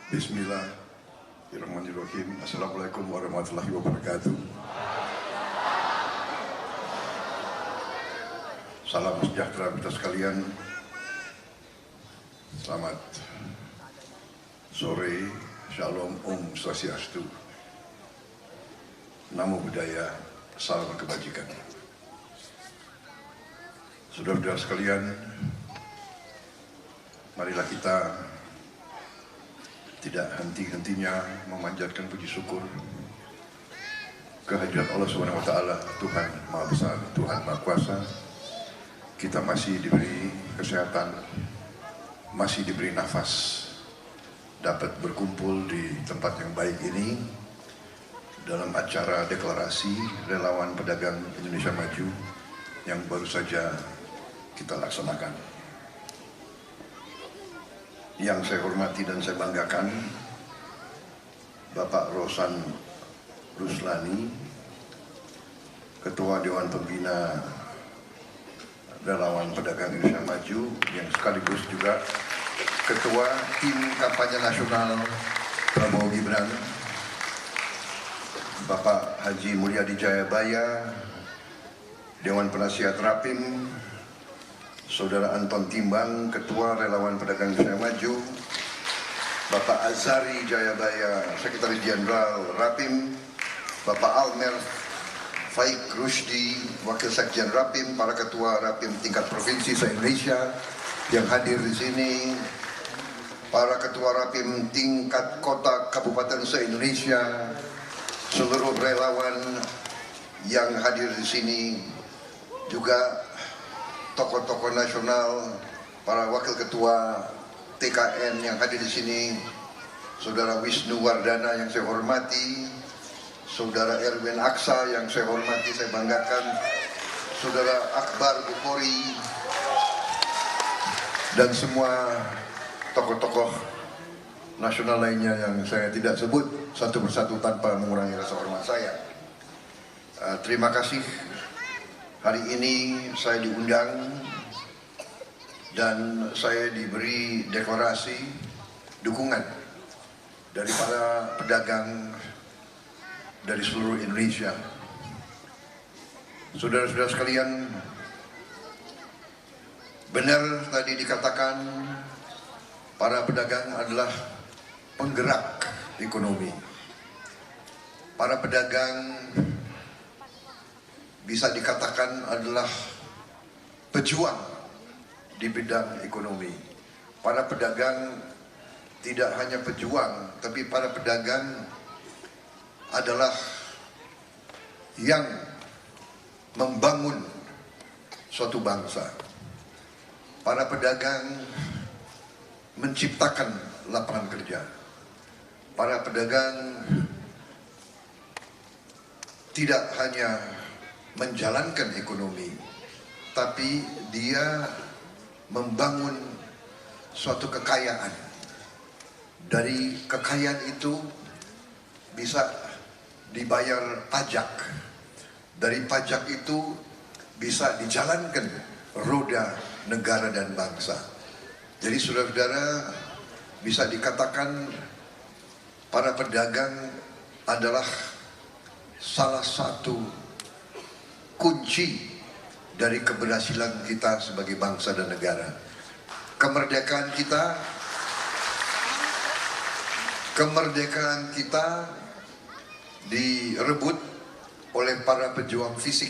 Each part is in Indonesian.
Bismillahirrahmanirrahim. Assalamualaikum warahmatullahi wabarakatuh. Salam sejahtera kita sekalian. Selamat sore. Shalom, Om Swastiastu. Namo Buddhaya, salam kebajikan. Saudara-saudara sekalian, marilah kita tidak henti-hentinya memanjatkan puji syukur kehadirat Allah Subhanahu wa taala, Tuhan Maha Besar, Tuhan Maha Kuasa. Kita masih diberi kesehatan, masih diberi nafas, dapat berkumpul di tempat yang baik ini dalam acara deklarasi relawan pedagang Indonesia Maju yang baru saja kita laksanakan. Yang saya hormati dan saya banggakan, Bapak Rosan Ruslani, Ketua Dewan Pembina Relawan Pedagang Indonesia Maju, yang sekaligus juga Ketua Tim Kampanye Nasional Prabowo Gibran, Bapak Haji Mulyadi Jayabaya, Dewan Penasihat Rapim, Saudara Anton Timbang, Ketua Relawan Pedagang Indonesia Maju, Bapak Azari Jayabaya, Sekretaris Jenderal Rapim, Bapak Almer Faik Rusdi, Wakil Sekjen Rapim, para Ketua Rapim tingkat provinsi se-Indonesia yang hadir di sini, para Ketua Rapim tingkat kota kabupaten se-Indonesia, seluruh relawan yang hadir di sini, juga tokoh-tokoh nasional, para wakil ketua TKN yang hadir di sini, Saudara Wisnu Wardana yang saya hormati, Saudara Erwin Aksa yang saya hormati, saya banggakan, Saudara Akbar Bukhori, dan semua tokoh-tokoh nasional lainnya yang saya tidak sebut satu persatu tanpa mengurangi rasa hormat saya. Terima kasih. Hari ini saya diundang dan saya diberi deklarasi dukungan dari para pedagang dari seluruh Indonesia. Saudara-saudara sekalian, benar tadi dikatakan para pedagang adalah penggerak ekonomi. Para pedagang bisa dikatakan adalah pejuang di bidang ekonomi. Para pedagang tidak hanya pejuang, tapi para pedagang adalah yang membangun suatu bangsa. Para pedagang menciptakan lapangan kerja. Para pedagang tidak hanya menjalankan ekonomi, tapi dia membangun suatu kekayaan. Dari kekayaan itu bisa dibayar pajak. Dari pajak itu bisa dijalankan roda negara dan bangsa. Jadi saudara-saudara, bisa dikatakan para pedagang adalah salah satu kunci dari keberhasilan kita sebagai bangsa dan negara. Kemerdekaan kita direbut oleh para pejuang fisik,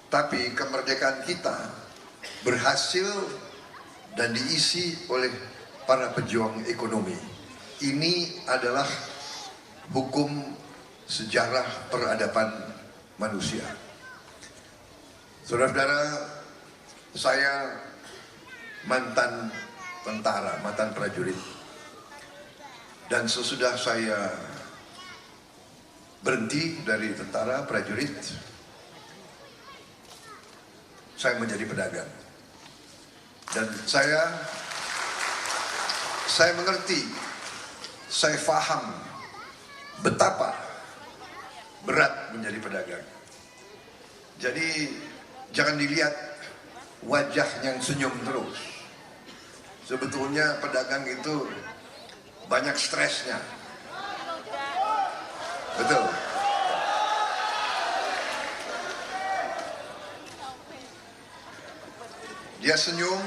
tapi kemerdekaan kita berhasil dan diisi oleh para pejuang ekonomi. Ini adalah hukum sejarah peradaban manusia. Saudara-saudara, saya mantan tentara, mantan prajurit. Dan sesudah saya berhenti dari tentara prajurit, saya menjadi pedagang. Dan saya mengerti, saya paham betapa berat menjadi pedagang. Jadi jangan dilihat wajah yang senyum terus. Sebetulnya pedagang itu banyak stresnya. Betul. Dia senyum,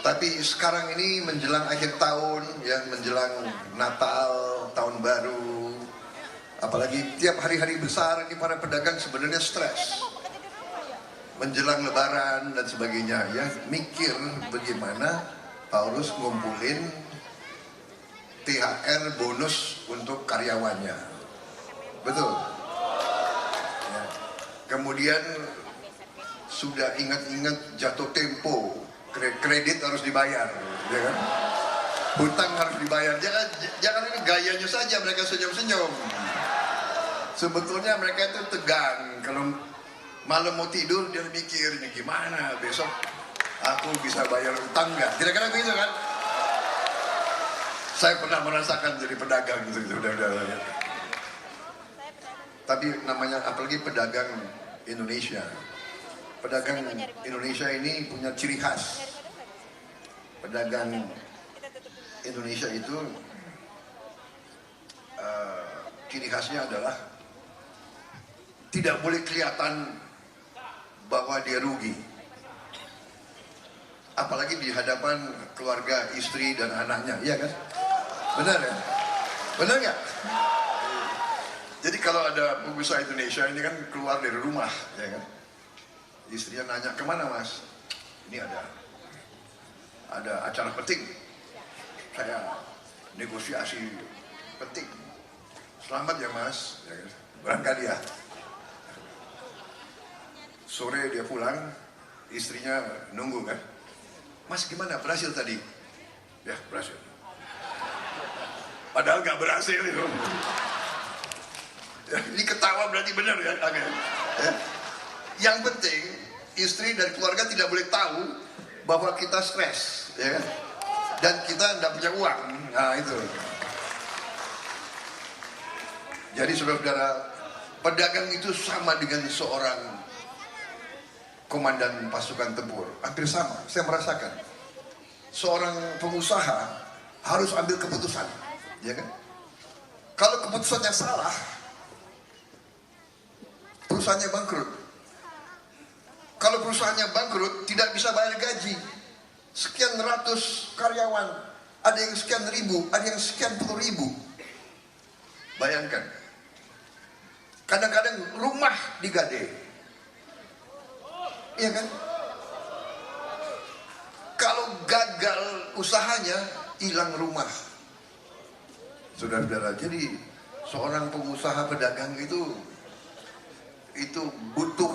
tapi sekarang ini menjelang akhir tahun, ya menjelang Natal, tahun baru, apalagi tiap hari-hari besar ini para pedagang sebenarnya stres. Menjelang Lebaran dan sebagainya, ya mikir bagaimana harus ngumpulin THR bonus untuk karyawannya. Betul. Ya. Kemudian sudah ingat-ingat jatuh tempo, kredit harus dibayar, ya kan? Hutang harus dibayar. Jangan ini gayanya saja mereka senyum-senyum. Sebetulnya mereka itu tegang. Kalau malam mau tidur dia mikir ini gimana besok aku bisa bayar utang nggak? Kira-kira begitu kan? Saya pernah merasakan jadi pedagang gitu. Tapi namanya apalagi pedagang Indonesia. Pedagang Indonesia ini punya ciri khas. Pedagang Indonesia itu ciri khasnya adalah tidak boleh kelihatan bahwa dia rugi. Apalagi di hadapan keluarga, istri dan anaknya, iya kan? Benar ya? Benar nggak? Jadi kalau ada pengusaha Indonesia ini kan keluar dari rumah, ya kan? Istrinya nanya, kemana mas? Ini ada acara penting. Saya negosiasi penting. Selamat ya mas, ya kan? Berangkat dia. Sore dia pulang, istrinya nunggu kan. Mas gimana, berhasil tadi? Ya berhasil. Padahal gak berhasil itu. Ya, ini ketawa berarti benar ya, ya. Yang penting istri dan keluarga tidak boleh tahu bahwa kita stres, ya kan? Dan kita tidak punya uang. Nah itu. Jadi saudara-saudara, pedagang itu sama dengan seorang komandan pasukan tempur. Hampir sama, saya merasakan. Seorang pengusaha harus ambil keputusan, ya kan? Kalau keputusannya salah, perusahaannya bangkrut. Kalau perusahaannya bangkrut, tidak bisa bayar gaji. Sekian ratus karyawan, ada yang sekian ribu, ada yang sekian puluh ribu. Bayangkan, kadang-kadang rumah digade, iya kan? Kalau gagal usahanya, hilang rumah. Saudara-saudara, jadi seorang pengusaha pedagang itu butuh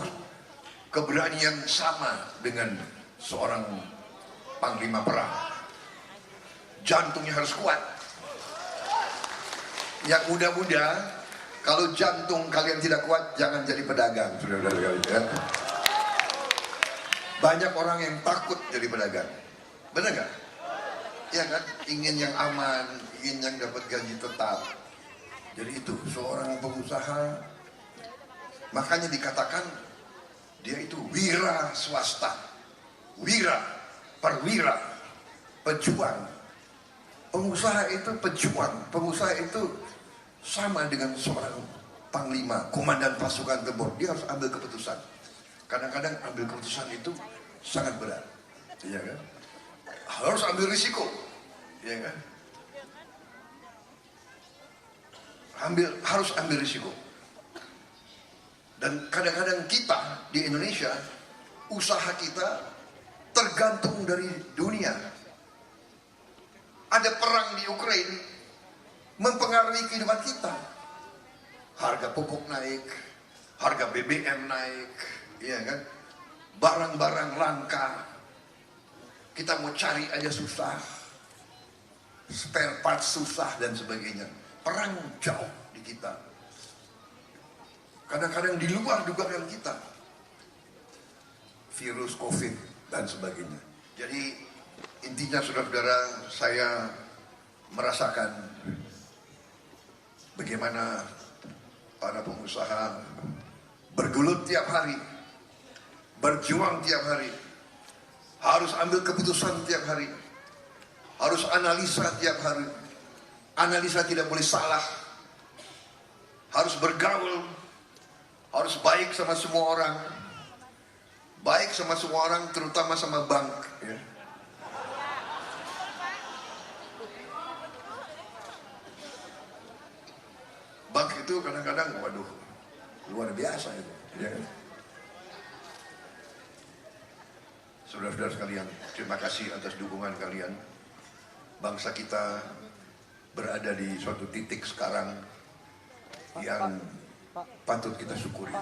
keberanian sama dengan seorang panglima perang. Jantungnya harus kuat. Yang muda-muda, kalau jantung kalian tidak kuat, jangan jadi pedagang, saudara-saudara. Ya. Banyak orang yang takut jadi pedagang, benar nggak? Ya kan, ingin yang aman, ingin yang dapat gaji tetap. Jadi itu seorang pengusaha, makanya dikatakan dia itu wira swasta, perwira, pejuang. Pengusaha itu pejuang, pengusaha itu sama dengan seorang panglima, komandan pasukan tempur. Dia harus ambil keputusan. Kadang-kadang ambil keputusan itu sangat berat, ya kan? Harus ambil risiko, ya kan? Harus ambil risiko. Dan kadang-kadang kita di Indonesia, usaha kita tergantung dari dunia. Ada perang di Ukraina, mempengaruhi kehidupan kita. Harga pupuk naik, harga BBM naik, iya kan? Barang-barang langka, kita mau cari aja susah, spare part susah dan sebagainya. Perang jauh di kita. Kadang-kadang di luar dugaan kita, virus COVID dan sebagainya. Jadi intinya saudara-saudara, saya merasakan bagaimana para pengusaha bergelut tiap hari, berjuang tiap hari, harus ambil keputusan tiap hari, harus analisa tiap hari. Analisa tidak boleh salah, harus bergaul, harus baik sama semua orang, baik sama semua orang, terutama sama bank. Ya. Bank itu kadang-kadang, waduh, luar biasa itu. Ya. Saudara-saudara sekalian, terima kasih atas dukungan kalian. Bangsa kita berada di suatu titik sekarang yang patut kita syukuri.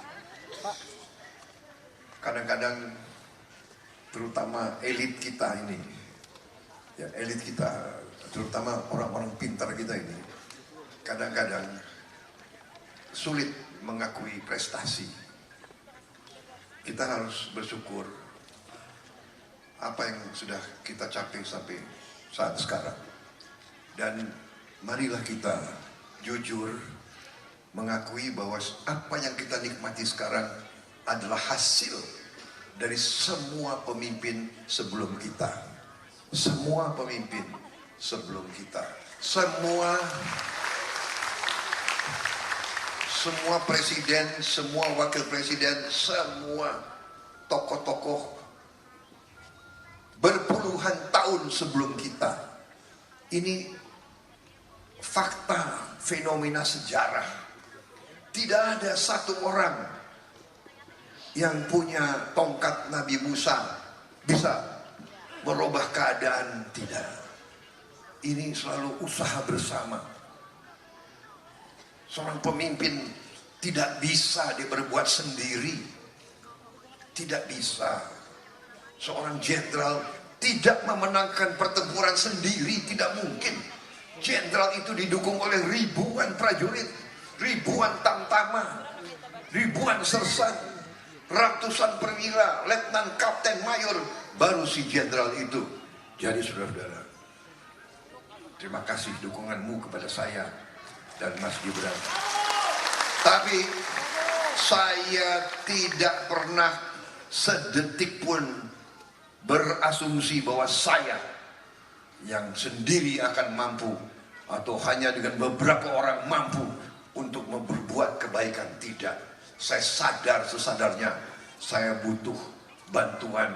Kadang-kadang terutama elit kita ini, ya elit kita, terutama orang-orang pintar kita ini, kadang-kadang sulit mengakui prestasi. Kita harus bersyukur apa yang sudah kita capai sampai saat sekarang. Dan marilah kita jujur mengakui bahwa apa yang kita nikmati sekarang adalah hasil dari semua pemimpin sebelum kita. Semua pemimpin sebelum kita. Semua presiden, semua wakil presiden, semua tokoh-tokoh berpuluhan tahun sebelum kita. Ini fakta, fenomena sejarah. Tidak ada satu orang yang punya tongkat Nabi Musa bisa merubah keadaan. Tidak. Ini selalu usaha bersama. Seorang pemimpin tidak bisa dia berbuat sendiri. Tidak bisa. Seorang jenderal tidak memenangkan pertempuran sendiri, tidak mungkin. Jenderal itu didukung oleh ribuan prajurit, ribuan tamtama, ribuan sersan, ratusan perwira, letnan, kapten, mayor, baru si jenderal itu. Jadi saudara-saudara, terima kasih dukunganmu kepada saya dan Mas Gibran. Tapi saya tidak pernah sedetik pun berasumsi bahwa saya yang sendiri akan mampu atau hanya dengan beberapa orang mampu untuk berbuat kebaikan. Tidak. Saya sadar sesadarnya saya butuh bantuan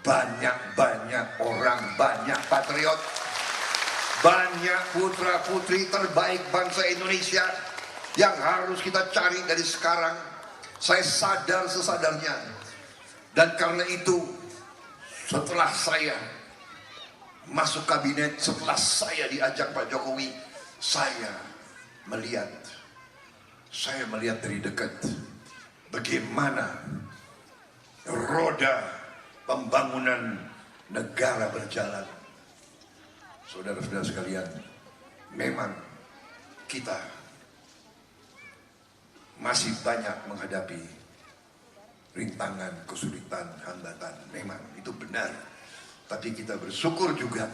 banyak-banyak orang, banyak patriot, banyak putra-putri terbaik bangsa Indonesia yang harus kita cari dari sekarang. Saya sadar sesadarnya. Dan karena itu, setelah saya masuk kabinet, setelah saya diajak Pak Jokowi, saya melihat dari dekat bagaimana roda pembangunan negara berjalan. Saudara-saudara sekalian, memang kita masih banyak menghadapi rintangan, kesulitan, hambatan. Memang itu benar. Tapi kita bersyukur juga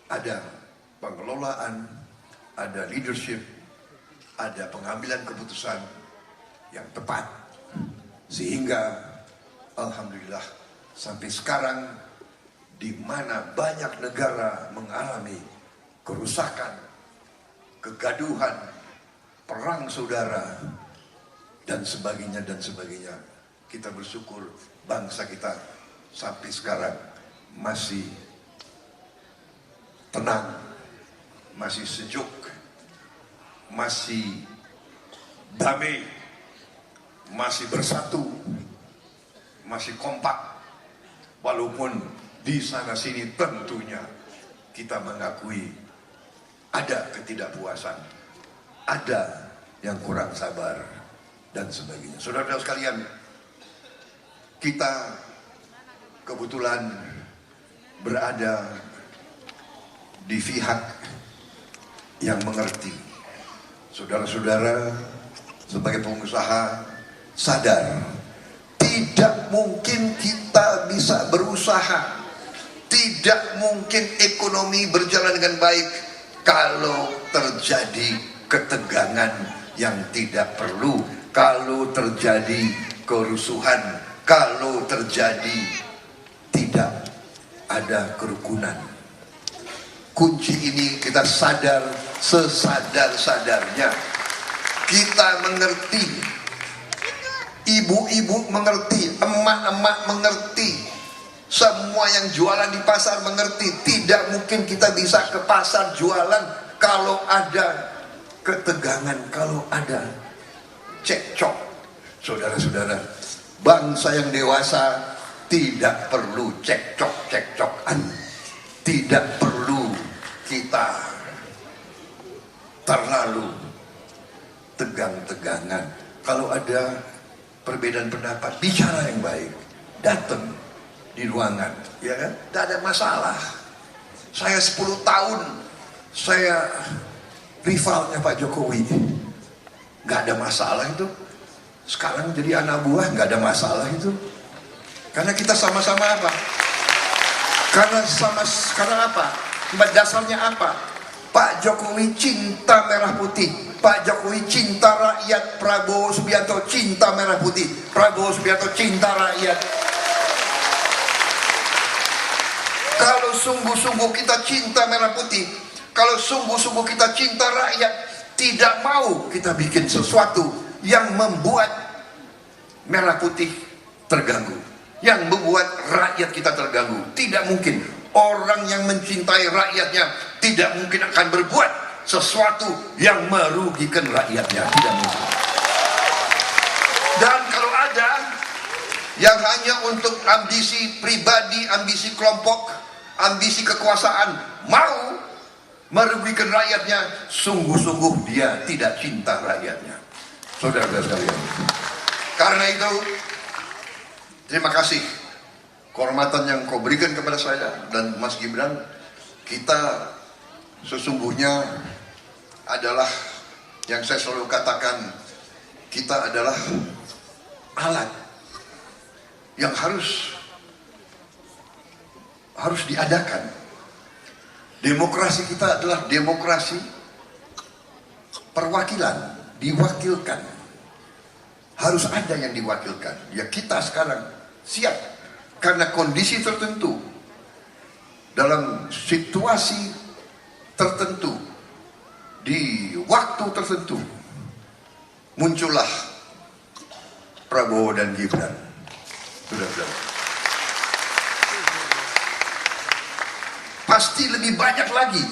ada pengelolaan, ada leadership, ada pengambilan keputusan yang tepat. Sehingga alhamdulillah sampai sekarang di mana banyak negara mengalami kerusakan, kegaduhan, perang saudara, dan sebagainya, kita bersyukur bangsa kita sampai sekarang masih tenang, masih sejuk, masih damai, masih bersatu, masih kompak. Walaupun di sana sini tentunya kita mengakui ada ketidakpuasan, ada yang kurang sabar, dan sebagainya. Saudara-saudara sekalian, kita kebetulan berada di pihak yang mengerti. Saudara-saudara sebagai pengusaha sadar, tidak mungkin kita bisa berusaha, tidak mungkin ekonomi berjalan dengan baik kalau terjadi ketegangan yang tidak perlu, kalau terjadi kerusuhan, kalau terjadi tidak ada kerukunan. kunci ini kita sadar sesadar-sadarnya. Kita mengerti, ibu-ibu mengerti, emak-emak mengerti, semua yang jualan di pasar mengerti. Tidak mungkin kita bisa ke pasar jualan kalau ada ketegangan, kalau ada cekcok. Saudara-saudara, bangsa yang dewasa tidak perlu cekcok-cekcokan, tidak perlu kita terlalu tegang-tegangan. Kalau ada perbedaan pendapat, bicara yang baik, datang di ruangan, ya kan? Tidak ada masalah. Saya 10 tahun saya rivalnya Pak Jokowi, nggak ada masalah itu. Sekarang jadi anak buah, nggak ada masalah itu. Karena kita sama-sama apa? Karena apa? Dasarnya apa? Pak Jokowi cinta merah putih. Pak Jokowi cinta rakyat. Prabowo Subianto cinta merah putih. Prabowo Subianto cinta rakyat. Kalau sungguh-sungguh kita cinta merah putih, kalau sungguh-sungguh kita cinta rakyat, tidak mau kita bikin sesuatu yang membuat merah putih terganggu, yang membuat rakyat kita terganggu. Tidak mungkin. Orang yang mencintai rakyatnya tidak mungkin akan berbuat sesuatu yang merugikan rakyatnya. Tidak mungkin. Dan kalau ada yang hanya untuk ambisi pribadi, ambisi kelompok, ambisi kekuasaan, mau merugikan rakyatnya, sungguh-sungguh dia tidak cinta rakyatnya. Saudara-saudara sekalian, karena itu terima kasih kehormatan yang kau berikan kepada saya dan Mas Gibran. Kita sesungguhnya adalah, yang saya selalu katakan, kita adalah alat yang harus diadakan. Demokrasi kita adalah demokrasi perwakilan, diwakilkan. Harus ada yang diwakilkan. Ya, kita sekarang siap karena kondisi tertentu, dalam situasi tertentu, di waktu tertentu, muncullah Prabowo dan Gibran. Sudah. Pasti lebih banyak lagi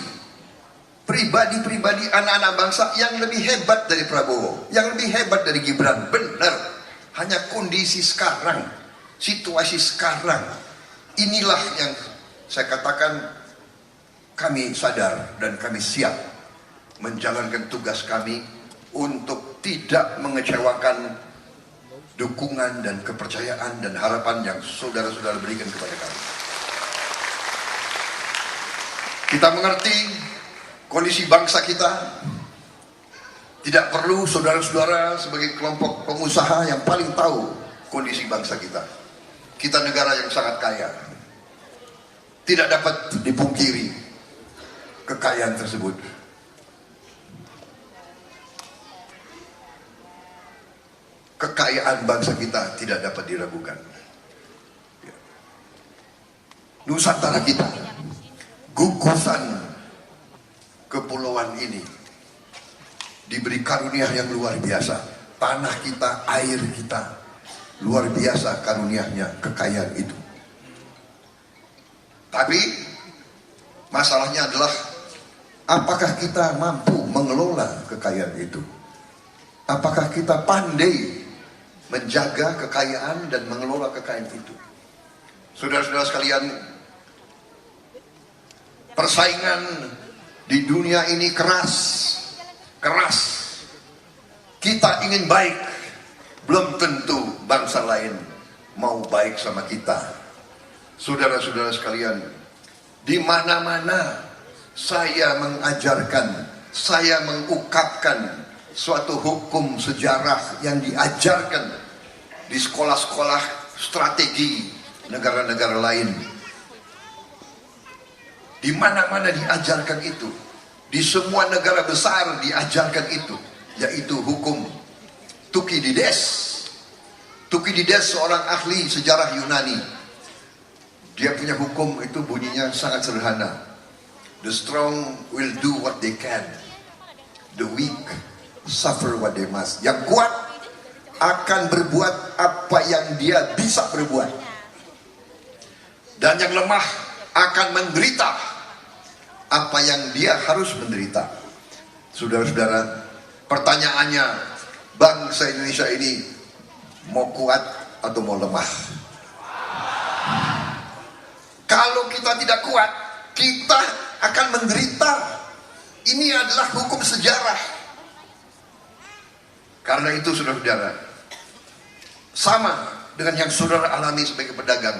pribadi-pribadi anak-anak bangsa yang lebih hebat dari Prabowo, yang lebih hebat dari Gibran. Benar, hanya kondisi sekarang, situasi sekarang, inilah yang saya katakan kami sadar dan kami siap menjalankan tugas kami untuk tidak mengecewakan dukungan dan kepercayaan dan harapan yang saudara-saudara berikan kepada kami. Kita mengerti kondisi bangsa kita. Tidak perlu saudara-saudara sebagai kelompok pengusaha yang paling tahu kondisi bangsa kita. Kita negara yang sangat kaya. Tidak dapat dipungkiri kekayaan tersebut. Kekayaan bangsa kita tidak dapat diragukan. Nusantara kita, gugusan kepulauan ini, diberi karunia yang luar biasa. Tanah kita, air kita, luar biasa karunianya, kekayaan itu. Tapi masalahnya adalah, apakah kita mampu mengelola kekayaan itu? Apakah kita pandai menjaga kekayaan dan mengelola kekayaan itu? Saudara-saudara sekalian, persaingan di dunia ini keras. Kita ingin baik, belum tentu bangsa lain mau baik sama kita. Saudara-saudara sekalian, di mana-mana saya mengajarkan, saya mengungkapkan suatu hukum sejarah yang diajarkan di sekolah-sekolah strategi negara-negara lain. Di mana-mana diajarkan itu. Di semua negara besar diajarkan itu, yaitu hukum Thukydides. Thukydides seorang ahli sejarah Yunani. Dia punya hukum itu bunyinya sangat sederhana. The strong will do what they can. The weak suffer what they must. Yang kuat akan berbuat apa yang dia bisa berbuat. Dan yang lemah akan menderita apa yang dia harus menderita. Saudara-saudara, pertanyaannya, bangsa Indonesia ini mau kuat atau mau lemah? Kalau kita tidak kuat, kita akan menderita. Ini adalah hukum sejarah. Karena itu saudara-saudara, sama dengan yang saudara alami sebagai pedagang.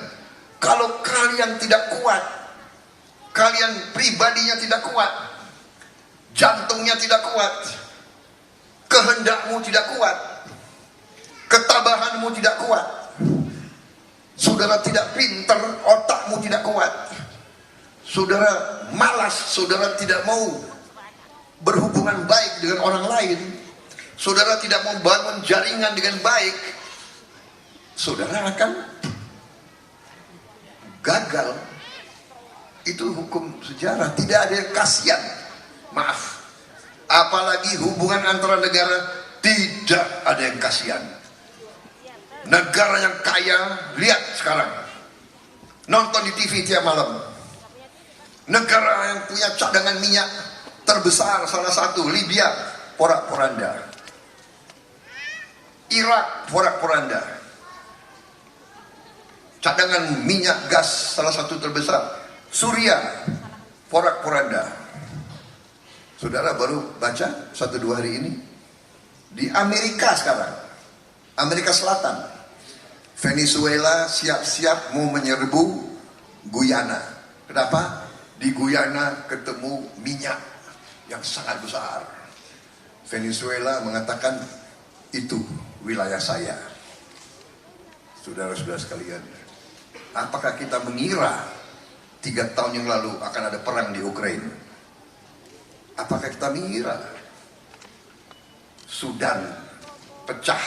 Kalau kalian tidak kuat, kalian pribadinya tidak kuat, jantungnya tidak kuat, kehendakmu tidak kuat, ketabahanmu tidak kuat, saudara tidak pintar, otakmu tidak kuat, saudara malas, saudara tidak mau berhubungan baik dengan orang lain, saudara tidak mau bangun jaringan dengan baik, saudara akan gagal. Itu hukum sejarah. Tidak ada yang kasihan, maaf, apalagi hubungan antara negara, tidak ada yang kasihan. Negara yang kaya, lihat sekarang, nonton di TV tiap malam. Negara yang punya cadangan minyak terbesar, salah satu Libya, porak-poranda. Irak, porak-poranda. Cadangan minyak gas salah satu terbesar. Suriah, porak-poranda. Saudara baru baca 1-2 hari ini di Amerika sekarang, Amerika Selatan, Venezuela siap-siap mau menyerbu Guyana. Kenapa? Di Guyana ketemu minyak yang sangat besar. Venezuela mengatakan itu wilayah saya. Saudara-saudara sekalian, apakah kita mengira 3 tahun yang lalu akan ada perang di Ukraina? Apakah kita mengira Sudan pecah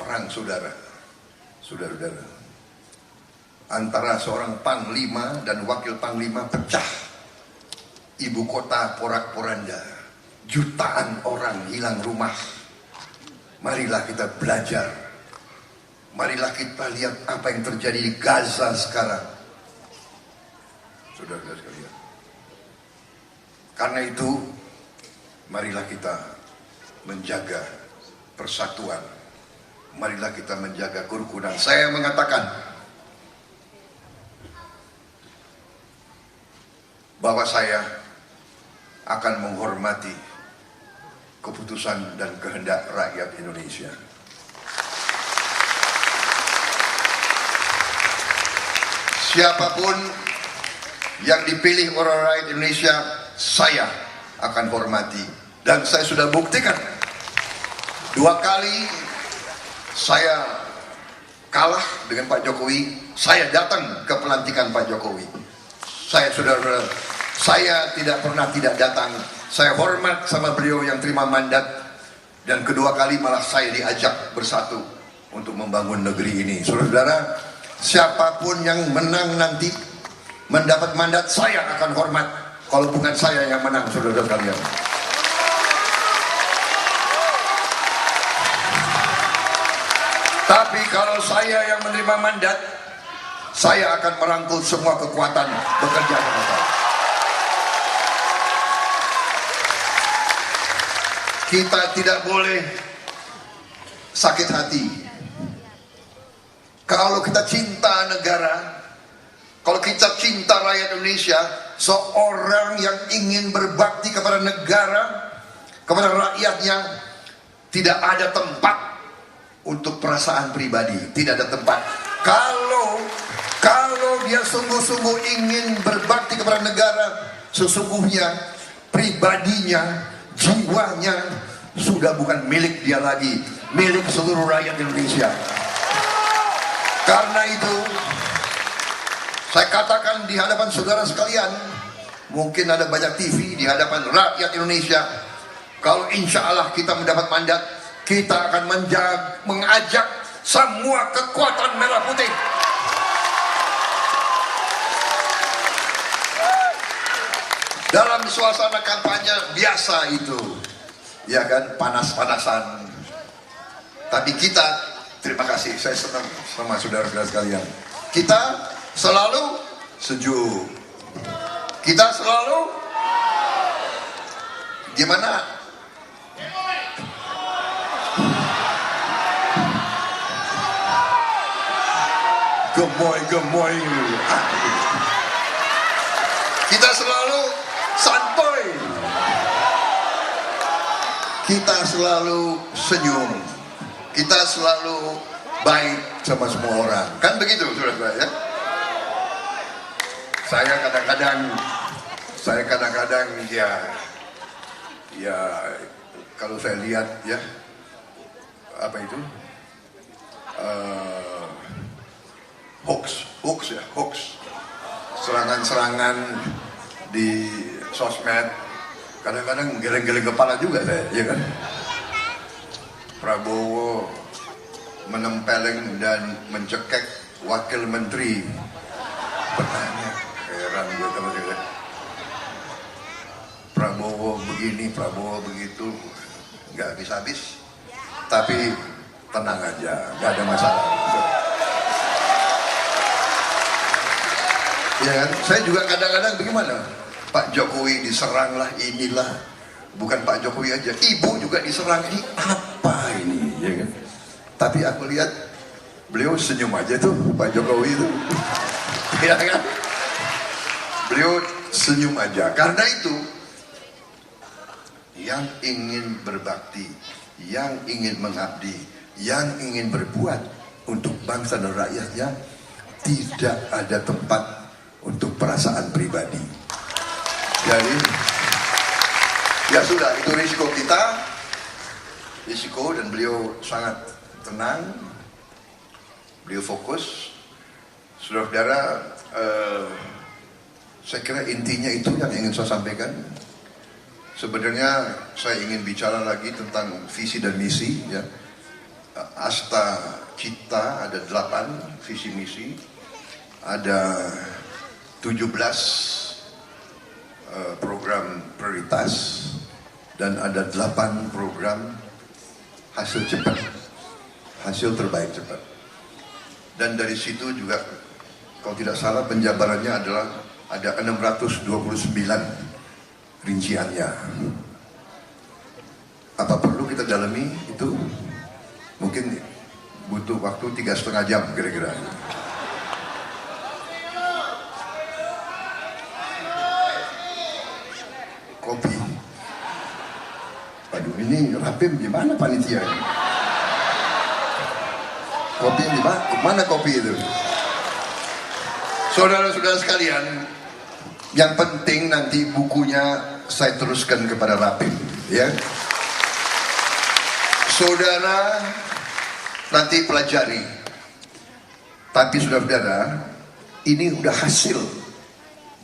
perang, saudara-saudara, antara seorang panglima dan wakil panglima pecah, ibu kota porak-poranda, jutaan orang hilang rumah. Marilah kita belajar, marilah kita lihat apa yang terjadi di Gaza sekarang, saudara-saudara sekalian. Karena itu, marilah kita menjaga persatuan, marilah kita menjaga kerukunan. Saya mengatakan bahwa saya akan menghormati keputusan dan kehendak rakyat Indonesia. Siapapun yang dipilih oleh rakyat Indonesia, saya akan hormati. Dan saya sudah buktikan 2 kali saya kalah dengan Pak Jokowi, saya datang ke pelantikan Pak Jokowi. Saya tidak pernah tidak datang. Saya hormat sama beliau yang terima mandat, dan kedua kali malah saya diajak bersatu untuk membangun negeri ini. Saudara-saudara, siapapun yang menang nanti mendapat mandat, saya akan hormat. Kalau bukan saya yang menang, saudara-saudara sekalian. Tapi kalau saya yang menerima mandat, saya akan merangkul semua kekuatan bekerja sama saya. Kita tidak boleh sakit hati. Kalau kita cinta negara, kalau kita cinta rakyat Indonesia, seorang yang ingin berbakti kepada negara, kepada rakyatnya, tidak ada tempat untuk perasaan pribadi, tidak ada tempat. Kalau dia sungguh-sungguh ingin berbakti kepada negara, sesungguhnya pribadinya, jiwanya sudah bukan milik dia lagi, milik seluruh rakyat Indonesia. Karena itu, saya katakan di hadapan saudara sekalian, mungkin ada banyak TV, di hadapan rakyat Indonesia, kalau insya Allah kita mendapat mandat, kita akan mengajak semua kekuatan merah putih dalam suasana kampanye biasa itu, ya kan, panas-panasan. Tapi kita, terima kasih, saya senang sama saudara-saudara sekalian. Kita selalu sejuk. Kita selalu gimana? Gemoy. Kita selalu santuy. Kita selalu senyum. Kita selalu baik sama semua orang. Kan begitu, saudara-saudara ya? Saya kadang-kadang ya kalau saya lihat ya, apa itu? Hoax. Serangan-serangan di sosmed, kadang-kadang geleng-geleng kepala juga saya, ya kan? Prabowo menempeleng dan mencekek wakil menteri. Bertanya, heran gue teman-teman. Prabowo begini, Prabowo begitu, nggak habis-habis. Tapi tenang aja, nggak ada masalah. Ya kan? Saya juga kadang-kadang bagaimana? Pak Jokowi diserang lah, inilah. Bukan Pak Jokowi aja, ibu juga diserang. Ini apa ini? Ya kan? Tapi aku lihat beliau senyum aja tuh, Pak Jokowi itu. Ya kan? Beliau senyum aja. Karena itu, yang ingin berbakti, yang ingin mengabdi, yang ingin berbuat untuk bangsa dan rakyatnya, tidak ada tempat untuk perasaan pribadi. Jadi ya sudah, itu risiko kita, dan beliau sangat tenang, beliau fokus. Saudara-saudara, saya kira intinya itu yang ingin saya sampaikan. Sebenarnya saya ingin bicara lagi tentang visi dan misi ya. Asta Cipta ada 8 visi misi, ada 17 program prioritas, dan ada 8 program hasil cepat, hasil terbaik cepat. Dan dari situ juga kalau tidak salah penjabarannya adalah ada 629 rinciannya. Apa perlu kita dalami itu? Mungkin butuh waktu 3,5 jam kira-kira. Kopi. Waduh, ini Rapim gimana panitia ini? Kopi di mana kopi itu? Saudara-saudara sekalian, yang penting nanti bukunya saya teruskan kepada Rapim, ya. Saudara nanti pelajari. Tapi saudara-saudara, ini udah hasil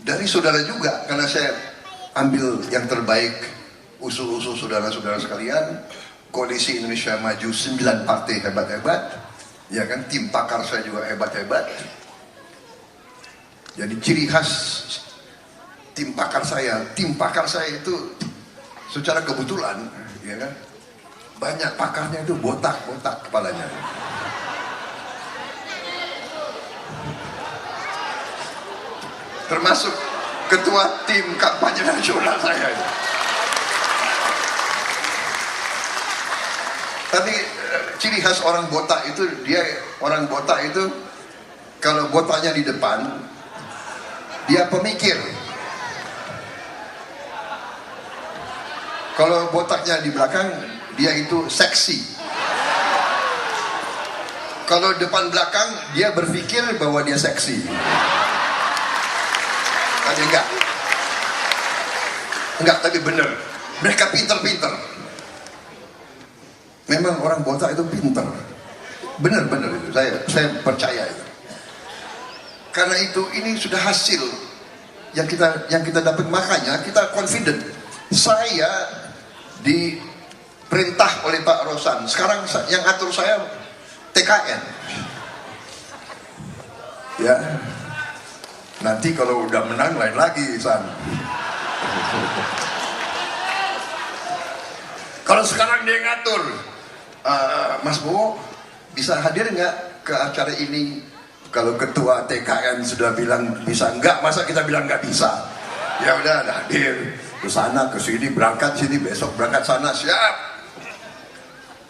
dari saudara juga, karena saya ambil yang terbaik, usul-usul saudara-saudara sekalian. Koalisi Indonesia Maju 9 partai hebat-hebat, ya kan, tim pakar saya juga hebat-hebat. Jadi ciri khas tim pakar saya itu secara kebetulan, ya kan, banyak pakarnya itu botak-botak kepalanya. Termasuk ketua tim kampanye nasional saya itu. Tapi ciri khas orang botak itu, orang botak itu kalau botaknya di depan, dia pemikir. Kalau botaknya di belakang, dia itu seksi. Kalau depan belakang, dia berpikir bahwa dia seksi. Tapi enggak, tapi benar. Mereka pinter-pinter. Memang orang botak itu pinter. Benar-benar itu. Saya percaya itu. Karena itu ini sudah hasil yang kita dapat, makanya kita confident. Saya diperintah oleh Pak Rosan. Sekarang yang atur saya TKN. Ya. Nanti kalau udah menang lain lagi, San. Kalau sekarang dia ngatur, Mas Bowo bisa hadir nggak ke acara ini? Kalau ketua TKN sudah bilang bisa, enggak, masa kita bilang nggak bisa? Ya udah, hadir ke sana, ke sini, berangkat sini, besok berangkat sana, siap.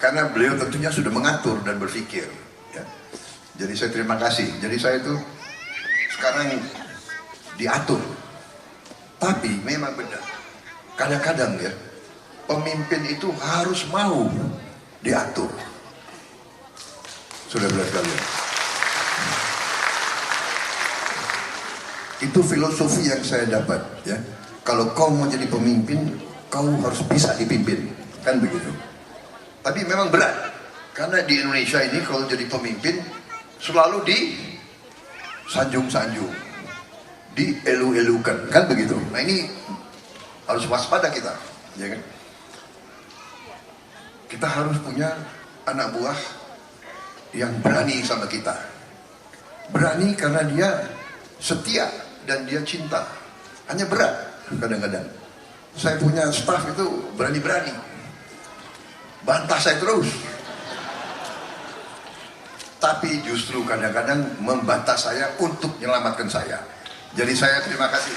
Karena beliau tentunya sudah mengatur dan berpikir. Ya. Jadi saya terima kasih. Jadi saya itu sekarang diatur. Tapi memang benar. Kadang-kadang ya, pemimpin itu harus mau diatur. Sudah benar kalian. Itu filosofi yang saya dapat. Ya, kalau kau mau jadi pemimpin, kau harus bisa dipimpin, kan begitu. Tapi memang berat, karena di Indonesia ini kalau jadi pemimpin selalu disanjung-sanjung, dielu-elukan, kan begitu. Nah ini harus waspada kita, ya kan? Kita harus punya anak buah yang berani sama kita. Berani karena dia setia dan dia cinta. Hanya berat kadang-kadang. Saya punya staf itu berani-berani, bantah saya terus. Tapi justru kadang-kadang membantah saya untuk menyelamatkan saya. Jadi saya terima kasih.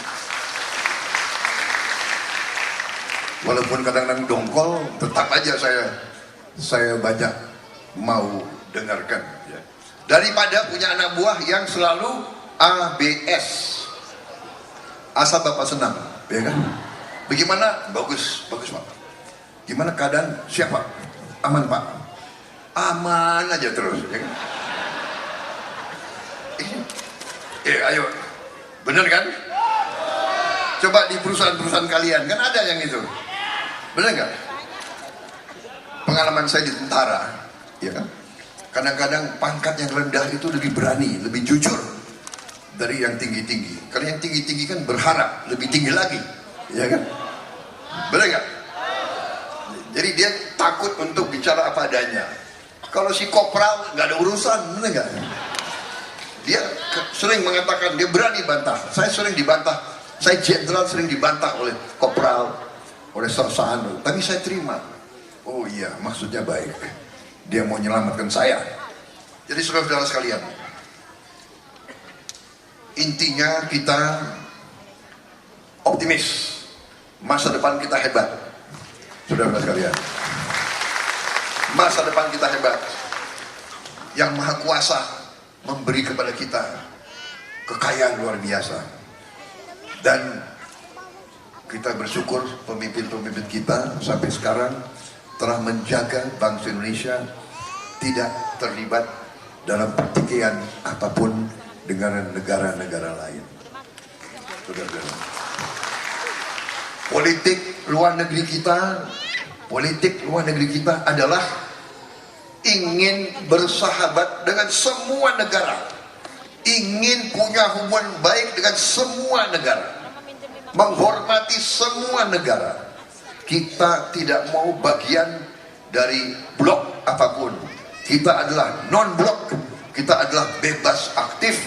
Walaupun kadang-kadang dongkol, tetap aja saya banyak mau dengarkan. Ya. Daripada punya anak buah yang selalu ABS, asal Bapak senang, ya kan? Bagaimana? Bagus, bagus Pak. Gimana keadaan? Siap Pak? Aman Pak? Aman aja terus, ya kan? Ayo, bener kan? Coba di perusahaan-perusahaan kalian, kan ada yang itu. Bener nggak? Pengalaman saya di tentara, ya kan? Kadang-kadang pangkat yang rendah itu lebih berani, lebih jujur dari yang tinggi-tinggi. Karena yang tinggi-tinggi kan berharap lebih tinggi lagi, ya kan? Bener nggak? Jadi dia takut untuk bicara apa adanya. Kalau si kopral nggak ada urusan, bener nggak? Dia sering mengatakan dia berani bantah. Saya sering dibantah. Saya jenderal sering dibantah oleh kopral, oleh sersaan. Tapi saya terima. Oh iya, maksudnya baik. Dia mau menyelamatkan saya. Jadi saudara-saudara sekalian, intinya kita optimis. Masa depan kita hebat. Saudara-saudara sekalian, masa depan kita hebat. Yang Maha Kuasa memberi kepada kita kekayaan luar biasa. Dan kita bersyukur pemimpin-pemimpin kita sampai sekarang telah menjaga bangsa Indonesia tidak terlibat dalam pertikaian apapun dengan negara-negara lain. Saudara-saudara, politik luar negeri kita adalah ingin bersahabat dengan semua negara, ingin punya hubungan baik dengan semua negara, menghormati semua negara. Kita tidak mau bagian dari blok apapun. Kita adalah non-blok, kita adalah bebas aktif.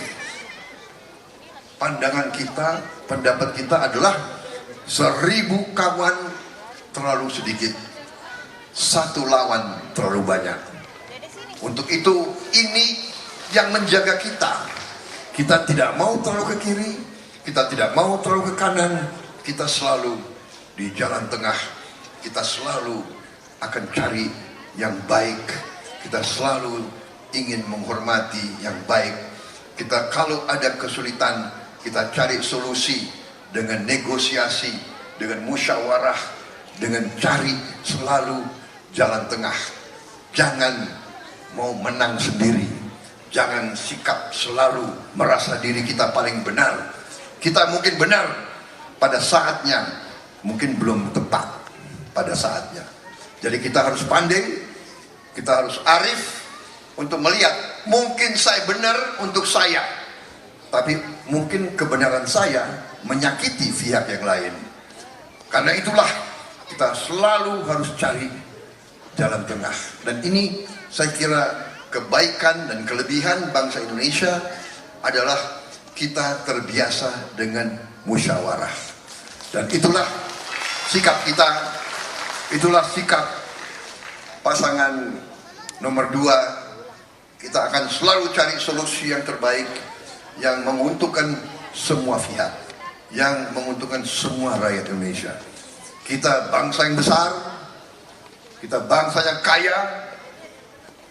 Pandangan kita, pendapat kita adalah 1000 kawan terlalu sedikit, 1 lawan terlalu banyak. Untuk itu ini yang menjaga kita. Kita tidak mau terlalu ke kiri, kita tidak mau terlalu ke kanan, kita selalu di jalan tengah. Kita selalu akan cari yang baik, kita selalu ingin menghormati yang baik. Kita kalau ada kesulitan, kita cari solusi dengan negosiasi, dengan musyawarah, dengan cari selalu jalan tengah. Jangan mau menang sendiri, jangan sikap selalu merasa diri kita paling benar. Kita mungkin benar pada saatnya, mungkin belum tepat pada saatnya. Jadi kita harus pandai, kita harus arif untuk melihat, mungkin saya benar untuk saya, tapi mungkin kebenaran saya menyakiti pihak yang lain. Karena itulah kita selalu harus cari jalan tengah. Dan ini saya kira kebaikan dan kelebihan bangsa Indonesia adalah kita terbiasa dengan musyawarah. Dan itulah sikap kita, itulah sikap pasangan nomor 2. Kita akan selalu cari solusi yang terbaik, yang menguntungkan semua pihak, yang menguntungkan semua rakyat Indonesia. Kita bangsa yang besar, kita bangsa yang kaya,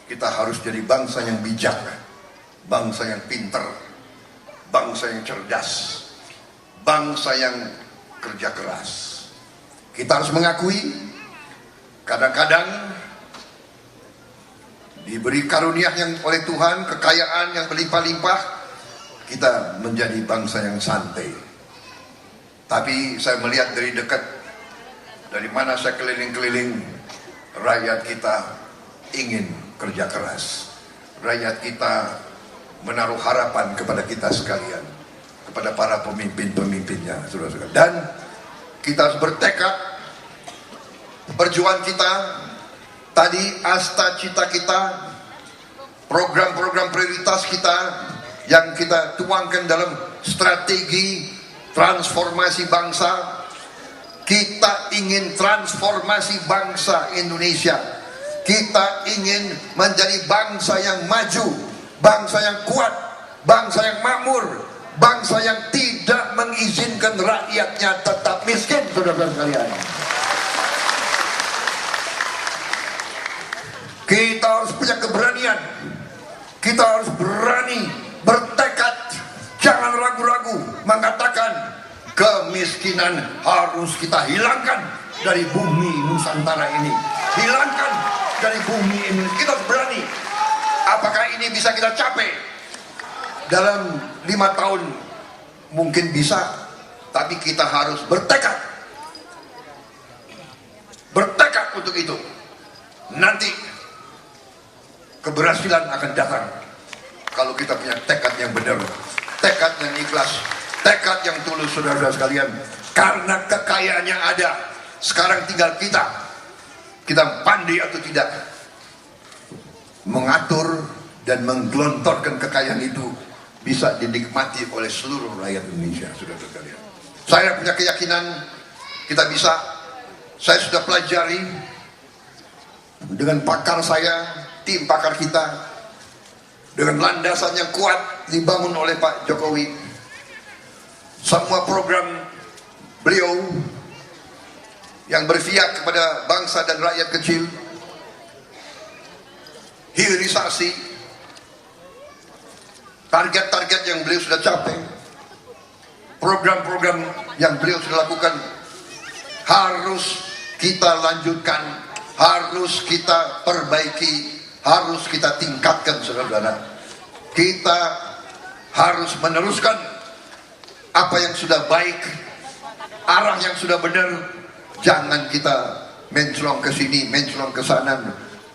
kita harus jadi bangsa yang bijak, bangsa yang pintar, bangsa yang cerdas, bangsa yang kerja keras. Kita harus mengakui kadang-kadang diberi karunia yang oleh Tuhan, kekayaan yang berlimpah-limpah, kita menjadi bangsa yang santai. Tapi saya melihat dari dekat, dari mana saya keliling-keliling, rakyat kita ingin kerja keras. Rakyat kita menaruh harapan kepada kita sekalian, kepada para pemimpin-pemimpinnya, saudara-saudara. Dan kita harus bertekad, perjuangan kita, tadi asta cita kita, program-program prioritas kita yang kita tuangkan dalam strategi transformasi bangsa. Kita ingin transformasi bangsa Indonesia. Kita ingin menjadi bangsa yang maju, bangsa yang kuat, bangsa yang makmur, bangsa yang tidak mengizinkan rakyatnya tetap miskin, saudara-saudara sekalian. Kita harus punya keberanian, kita harus berani, bertekad, jangan ragu-ragu mengatakan kemiskinan harus kita hilangkan dari bumi Nusantara ini. Hilangkan dari bumi ini. Kita harus berani. Apakah ini bisa kita capai dalam 5 tahun? Mungkin bisa, tapi kita harus bertekad. Bertekad untuk itu. Nanti keberhasilan akan datang kalau kita punya tekad yang benar, tekad yang ikhlas, tekad yang tulus, saudara-saudara sekalian. Karena kekayaannya ada, sekarang tinggal kita pandai atau tidak mengatur dan menggelontorkan kekayaan itu bisa dinikmati oleh seluruh rakyat Indonesia, saudara-saudara sekalian. Saya punya keyakinan kita bisa. Saya sudah pelajari dengan pakar saya, tim pakar kita, dengan landasan yang kuat dibangun oleh Pak Jokowi. Semua program beliau yang berpihak kepada bangsa dan rakyat kecil, hilirisasi, target-target yang beliau sudah capai, program-program yang beliau sudah lakukan harus kita lanjutkan, harus kita perbaiki, harus kita tingkatkan, saudara-saudara. Kita harus meneruskan apa yang sudah baik, arah yang sudah benar. Jangan kita menclong ke sini, menclong ke sana.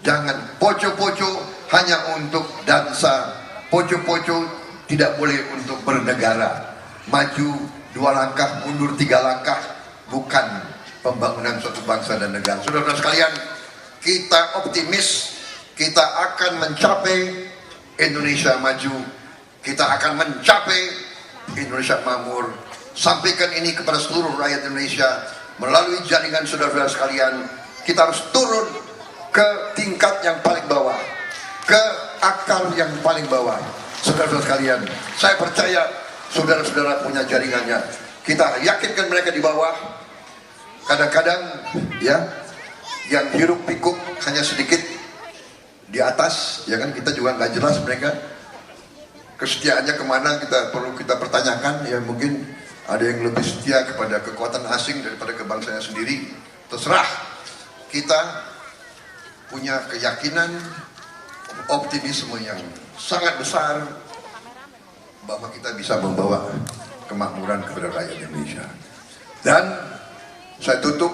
Jangan poco-poco hanya untuk dansa, poco-poco tidak boleh untuk bernegara. Maju 2 langkah, mundur 3 langkah, bukan pembangunan suatu bangsa dan negara. Saudara-saudara sekalian, kita optimis, kita akan mencapai Indonesia maju, kita akan mencapai Indonesia makmur. Sampaikan ini kepada seluruh rakyat Indonesia melalui jaringan saudara-saudara sekalian. Kita harus turun ke tingkat yang paling bawah, ke akar yang paling bawah. Saudara-saudara sekalian, saya percaya saudara-saudara punya jaringannya. Kita yakinkan mereka di bawah. Kadang-kadang ya, yang hiruk pikuk hanya sedikit di atas, ya kan, kita juga nggak jelas mereka kesetiaannya kemana, perlu kita pertanyakan. Ya mungkin ada yang lebih setia kepada kekuatan asing daripada kebangsanya sendiri, terserah. Kita punya keyakinan, optimisme yang sangat besar bahwa kita bisa membawa kemakmuran kepada rakyat Indonesia. Dan saya tutup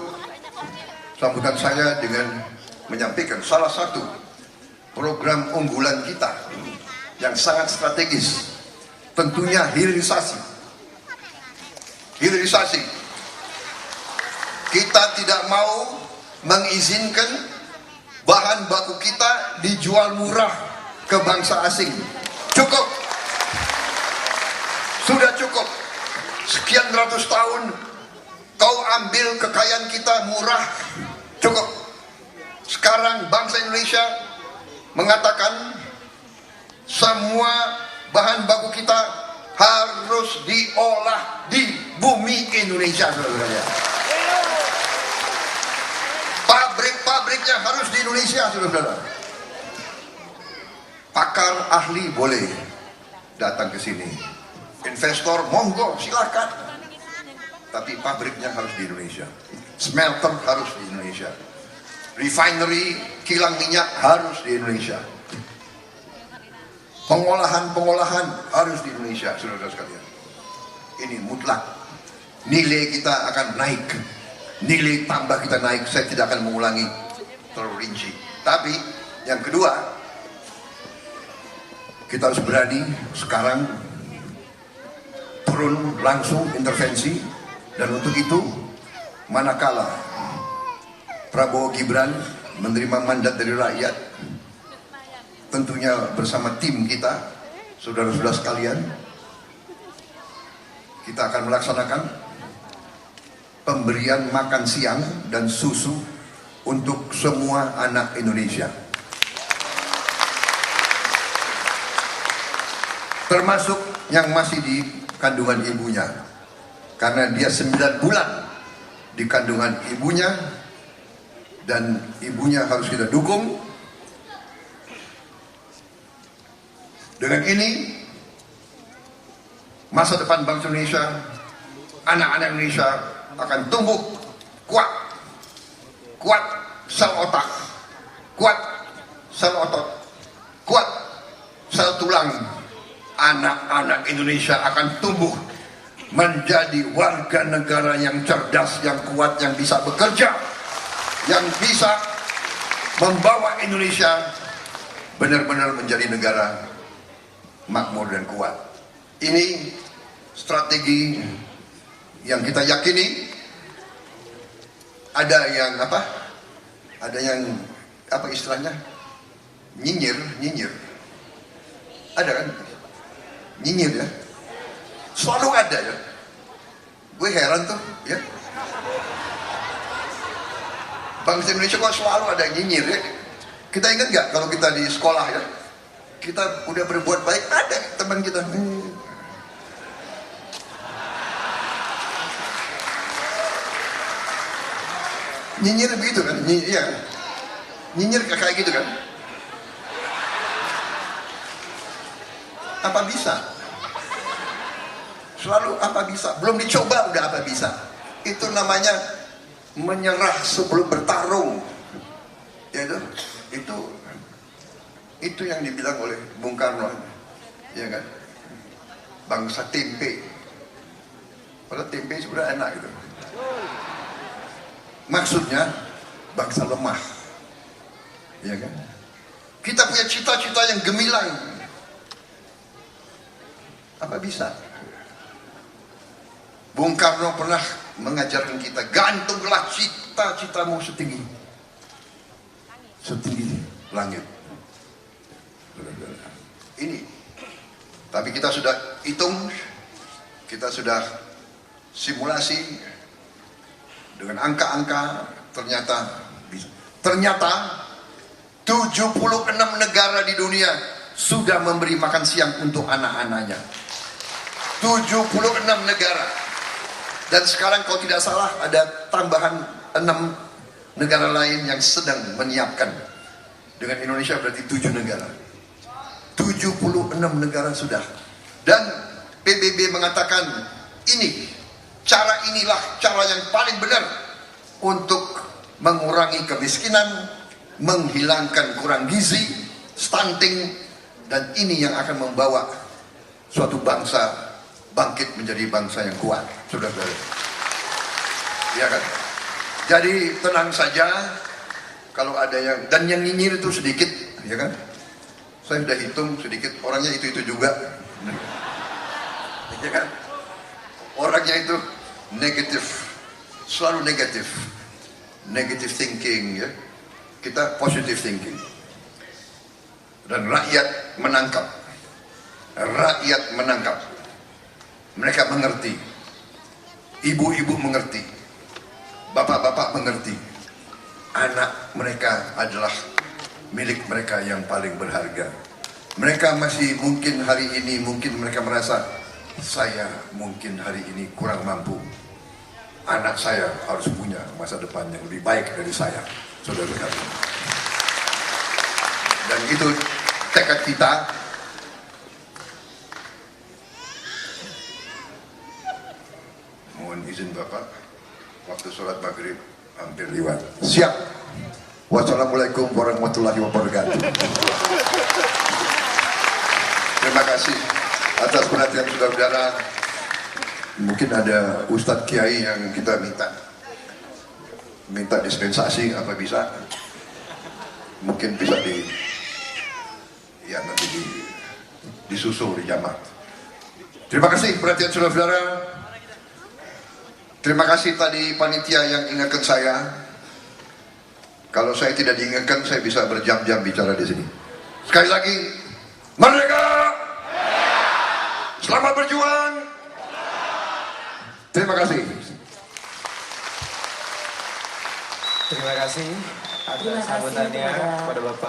sambutan saya dengan menyampaikan salah satu program unggulan kita yang sangat strategis, tentunya hilirisasi. Hilirisasi. Kita tidak mau mengizinkan bahan baku kita dijual murah ke bangsa asing. Cukup. Sudah cukup. Sekian ratus tahun kau ambil kekayaan kita murah, cukup. Sekarang bangsa Indonesia mengatakan semua bahan baku kita harus diolah di bumi Indonesia, saudara-saudara. Pabrik-pabriknya harus di Indonesia, saudara-saudara. Pakar ahli boleh datang ke sini, investor monggo silakan, tapi pabriknya harus di Indonesia, smelter harus di Indonesia, refinery kilang minyak harus di Indonesia, pengolahan harus di Indonesia, saudara-saudara sekalian. Ini mutlak. Nilai kita akan naik, nilai tambah kita naik. Saya tidak akan mengulangi terlalu rinci. Tapi yang kedua, kita harus berani sekarang turun langsung intervensi. Dan untuk itu, manakala Prabowo Gibran menerima mandat dari rakyat, tentunya bersama tim kita, saudara-saudara sekalian, kita akan melaksanakan pemberian makan siang dan susu untuk semua anak Indonesia, termasuk yang masih di kandungan ibunya, karena dia 9 bulan di kandungan ibunya dan ibunya harus kita dukung. Dengan ini masa depan bangsa Indonesia, anak-anak Indonesia akan tumbuh kuat, kuat sel otak, kuat sel otot, kuat sel tulang. Anak-anak Indonesia akan tumbuh menjadi warga negara yang cerdas, yang kuat, yang bisa bekerja, yang bisa membawa Indonesia benar-benar menjadi negara makmur dan kuat. Ini strategi yang kita yakini. Ada yang apa? Ada yang apa istilahnya? Nyinyir. Ada kan? Nyinyir ya. Selalu ada ya. Gue heran tuh ya. Bangsa Indonesia kok selalu ada yang nyinyir ya. Kita ingat gak kalau kita di sekolah ya, kita udah berbuat baik, ada teman kita nyinyir begitu kan? Iya, nyinyir kayak gitu kan? Apa bisa? Selalu apa bisa? Belum dicoba udah apa bisa? Itu namanya menyerah sebelum bertarung. Ya itu yang dibilang oleh Bung Karno, ya kan? Bangsa tempe. Padahal tempe sebenarnya enak gitu. Maksudnya bangsa lemah, ya kan? Kita punya cita-cita yang gemilang. Apa bisa? Bung Karno pernah mengajarkan kita, gantunglah cita-citamu setinggi langit. Ini, tapi kita sudah hitung, kita sudah simulasi dengan angka-angka, ternyata 76 negara di dunia sudah memberi makan siang untuk anak-anaknya. 76 negara. Dan sekarang kalau tidak salah ada tambahan 6 negara lain yang sedang menyiapkan. Dengan Indonesia berarti 7 negara. 76 negara sudah. Dan PBB mengatakan inilah cara yang paling benar untuk mengurangi kemiskinan, menghilangkan kurang gizi, stunting, dan ini yang akan membawa suatu bangsa bangkit menjadi bangsa yang kuat, saudara-saudara. Ya kan? Jadi tenang saja kalau ada yang nyinyir itu sedikit, ya kan? Saya sudah hitung sedikit, orangnya itu juga, ya kan? Orangnya itu negatif, selalu negative thinking, ya. Kita positive thinking. Dan rakyat menangkap. Mereka mengerti. Ibu-ibu mengerti. bapak-bapak mengerti, anak mereka adalah milik mereka yang paling berharga. Mereka masih mungkin hari ini, mungkin mereka merasa, saya mungkin hari ini kurang mampu. Anak saya harus punya masa depan yang lebih baik dari saya, saudara-saudara. Dan itu tekad kita. Mohon izin Bapak, waktu sholat maghrib hampir lewat. Siap. Wassalamualaikum warahmatullahi wabarakatuh. Terima kasih atas perhatian saudara-saudara. Mungkin ada Ustadz Kiai yang kita minta dispensasi apa bisa. Mungkin bisa nanti disusul di jamaah. Terima kasih perhatian saudara-saudara. Terima kasih tadi panitia yang ingatkan saya. Kalau saya tidak diingatkan, saya bisa berjam-jam bicara di sini. Sekali lagi, merdeka! Selamat berjuang! Terima kasih. Terima kasih atas sambutannya kepada Bapak.